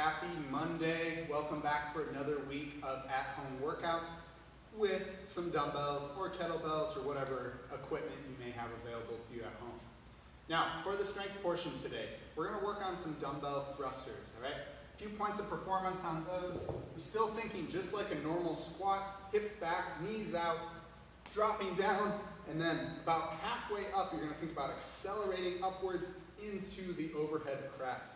happy Monday. Welcome back for another week of at-home workouts with some dumbbells or kettlebells or whatever equipment you may have available to you at home. Now, for the strength portion today, we're going to work on some dumbbell thrusters, all right? A few points of performance on those. We're still thinking just like a normal squat, hips back, knees out, dropping down, and then about halfway up, you're going to think about accelerating upwards into the overhead press.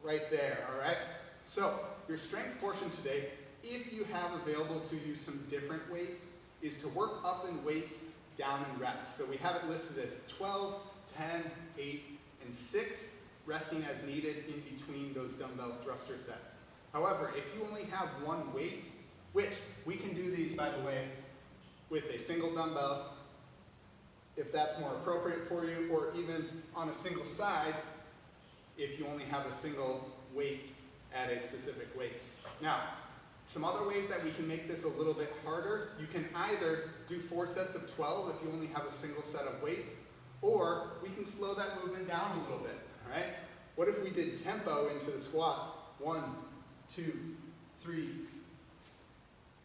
Right there, all right? So, your strength portion today, if you have available to you some different weights, is to work up in weights, down in reps. So we have it listed as 12, 10, 8, and 6, resting as needed in between those dumbbell thruster sets. However, if you only have one weight, which we can do these, by the way, with a single dumbbell, if that's more appropriate for you, or even on a single side, if you only have a single weight at a specific weight. Now, some other ways that we can make this a little bit harder, you can either do 4 sets of 12 if you only have a single set of weights, or we can slow that movement down a little bit, all right? What if we did tempo into the squat? 1, 2, 3,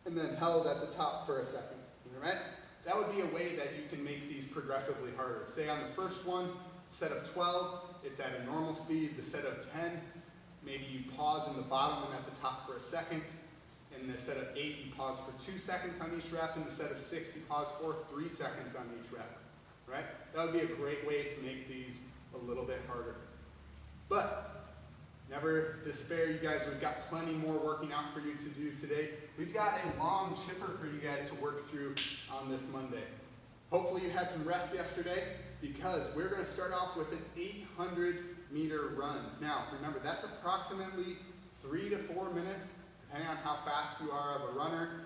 and then held at the top for a second, all right? That would be a way that you can make these progressively harder. Say on the first one, set of 12, it's at a normal speed. The set of 10, maybe you pause in the bottom and at the top for a second. In the set of 8, you pause for 2 seconds on each rep. In the set of 6, you pause for 3 seconds on each rep, right? That would be a great way to make these a little bit harder. But never despair, you guys. We've got plenty more working out for you to do today. We've got a long chipper for you guys to work through on this Monday. Hopefully you had some rest yesterday, because we're going to start off with an 800-meter run. Now, remember, that's approximately 3 to 4 minutes, depending on how fast you are of a runner.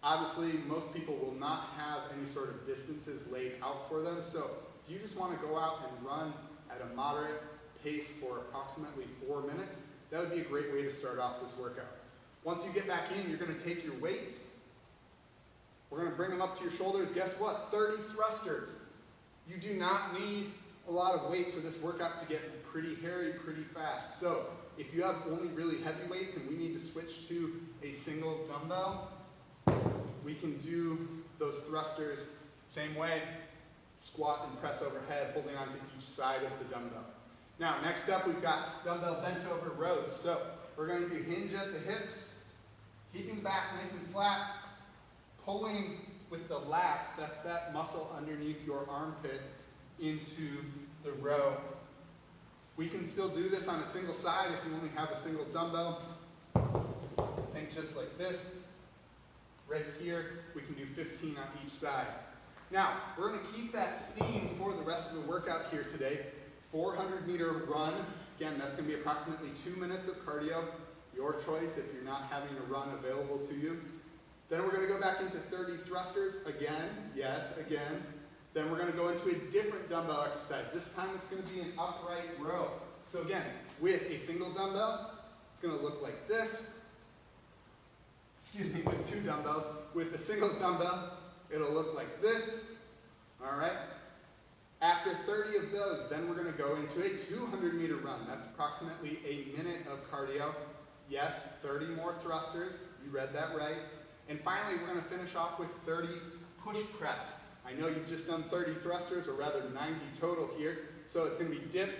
Obviously, most people will not have any sort of distances laid out for them. So if you just want to go out and run at a moderate pace for approximately 4 minutes, that would be a great way to start off this workout. Once you get back in, you're going to take your weights. We're going to bring them up to your shoulders. Guess what? 30 thrusters. You do not need a lot of weight for this workout to get pretty hairy pretty fast. So if you have only really heavy weights and we need to switch to a single dumbbell, we can do those thrusters same way. Squat and press overhead, holding onto each side of the dumbbell. Now, next up, we've got dumbbell bent over rows. So we're going to hinge at the hips, keeping back nice and flat, pulling with the lats, that's that muscle underneath your armpit, into the row. We can still do this on a single side if you only have a single dumbbell. Think just like this. Right here, we can do 15 on each side. Now, we're going to keep that theme for the rest of the workout here today. 400-meter run. Again, that's going to be approximately 2 minutes of cardio. Your choice if you're not having a run available to you. Then we're going to go back into 30 thrusters again. Yes, again. Then we're going to go into a different dumbbell exercise. This time it's going to be an upright row. So again, with a single dumbbell, it's going to look like this. Excuse me, with 2 dumbbells. With a single dumbbell, it'll look like this. All right. After 30 of those, then we're going to go into a 200-meter run. That's approximately a minute of cardio. Yes, 30 more thrusters. You read that right. And finally, we're going to finish off with 30 push preps. I know you've just done 30 thrusters, or rather 90 total here. So it's going to be dip,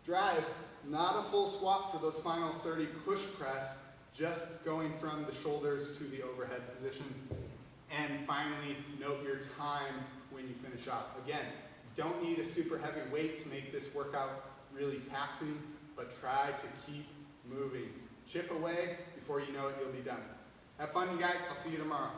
drive, not a full squat for those final 30 push press, just going from the shoulders to the overhead position. And finally, note your time when you finish off. Again, you don't need a super heavy weight to make this workout really taxing, but try to keep moving. Chip away, before you know it, you'll be done. Have fun, you guys. I'll see you tomorrow.